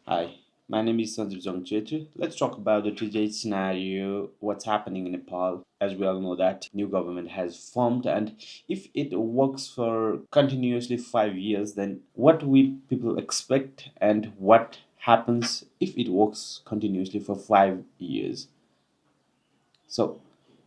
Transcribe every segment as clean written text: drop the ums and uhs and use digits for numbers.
Hi, my name is Sanjeev Jongchetri. Let's talk about the today's scenario, what's happening in Nepal. As we all know that new government has formed, and if it works for continuously 5 years, then what we people expect and what happens if it works continuously for 5 years. So,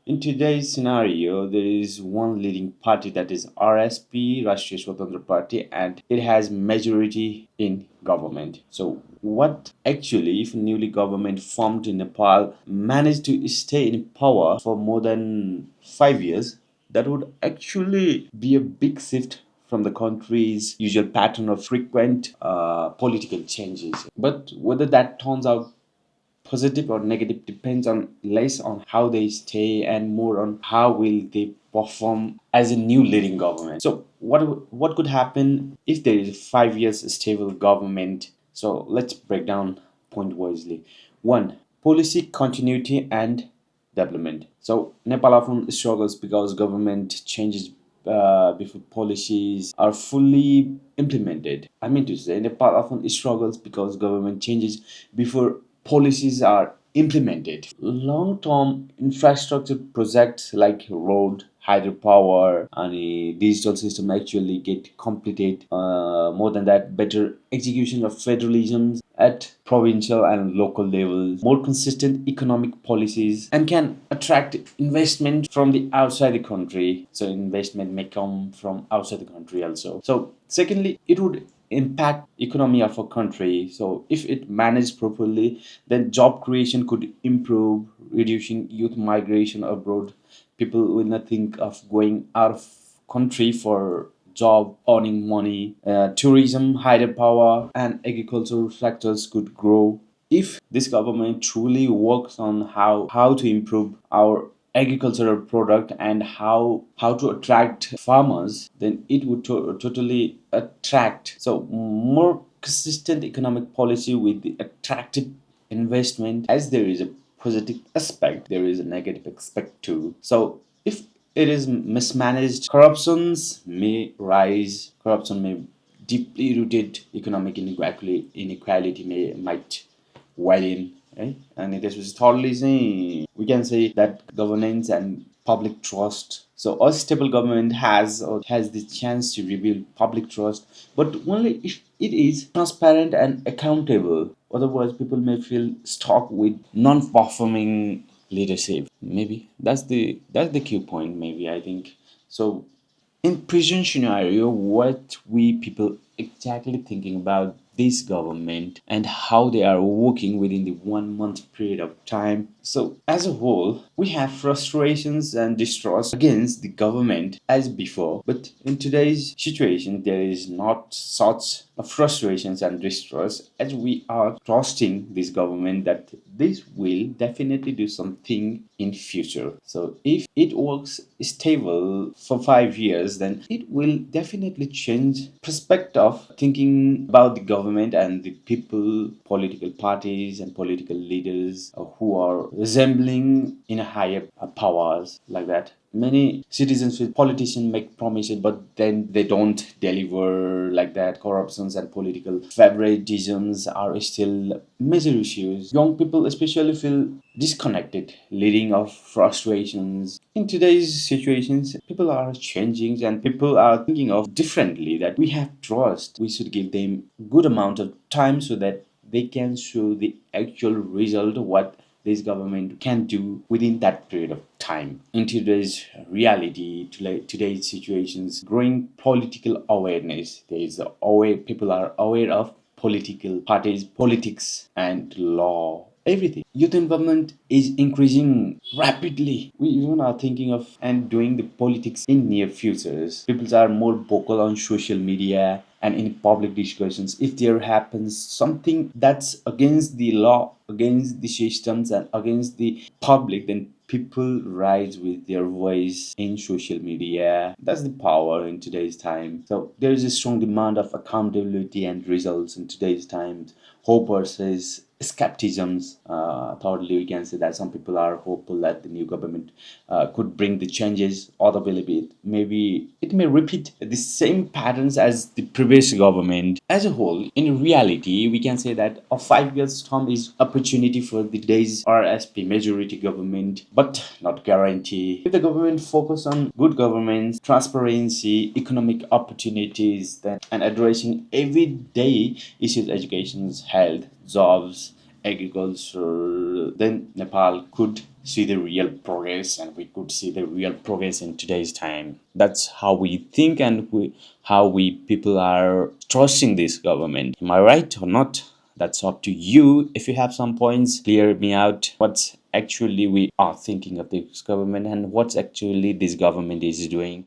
in today's scenario, there is one leading party that is RSP, Rashtriya Swatantra Party, and it has majority in government. So, what actually, if newly government formed in Nepal managed to stay in power for more than 5 years, that would actually be a big shift from the country's usual pattern of frequent political changes. But whether that turns out positive or negative depends on less on how they stay and more on how will they perform as a new leading government. So what could happen if there is a 5 years stable government? So let's break down point wisely. One, policy continuity and development. So Nepal often struggles because government changes before policies are fully implemented. I mean to say, Nepal often struggles because government changes before policies are implemented. Long-term infrastructure projects like road, hydropower, and a digital system actually get completed. More than that, better execution of federalism at provincial and local levels, more consistent economic policies, and can attract investment from the outside the country. So investment may come from outside the country also. So secondly, it would impact economy of a country. So if it managed properly, then job creation could improve, reducing youth migration abroad. People will not think of going out of country for job, earning money. Tourism, hydropower, and agricultural sectors could grow if this government truly works on how to improve our agricultural product and how to attract farmers, then it would totally attract. So more consistent economic policy with the attractive investment. As there is a positive aspect, there is a negative aspect too. So if it is mismanaged, corruptions may rise. Corruption may deeply rooted economic inequality may might widen, right? And it is thoroughly saying we can say that governance and public trust. So a stable government has the chance to rebuild public trust, but only if it is transparent and accountable. Otherwise, people may feel stuck with non-performing leadership. Maybe that's the key point. Maybe I think so. In present scenario, what we people exactly thinking about this government and how they are working within the 1 month period of time. So as a whole, we have frustrations and distrust against the government as before. But in today's situation, there is not such a frustrations and distrust, as we are trusting this government that this will definitely do something in future. So if it works stable for 5 years, then it will definitely change perspective thinking about the government and the people, political parties and political leaders who are resembling in a higher powers like that. Many citizens with politicians make promises but then they don't deliver like that. Corruptions and political favoritisms are still major issues. Young people especially feel disconnected, leading of frustrations. In today's situations, people are changing and people are thinking of differently, that we have trust. We should give them good amount of time so that they can show the actual result what this government can do within that period of time. In today's reality, today's situations, growing political awareness. There is aware people are aware of political parties, politics, and law. Everything. Youth involvement is increasing rapidly. We even are thinking of and doing the politics in near futures. People are more vocal on social media and in public discussions. If there happens something that's against the law, against the systems, and against the public, then people rise with their voice in social media. That's the power in today's time. So there is a strong demand of accountability and results in today's times. Hope versus skepticisms. Thirdly, we can say that some people are hopeful that the new government could bring the changes, or the will be maybe it may repeat the same patterns as the previous government. As a whole, in reality, we can say that a 5 years term is opportunity for the days RSP majority government, but not guarantee. If the government focus on good governance, transparency, economic opportunities, then and addressing everyday issues, education, health, jobs, agriculture, then Nepal could see the real progress, and we could see the real progress in today's time. That's how we think, and how we people are trusting this government. Am I right or not? That's up to you. If you have some points, clear me out. What's actually we are thinking of this government, and what's actually this government is doing.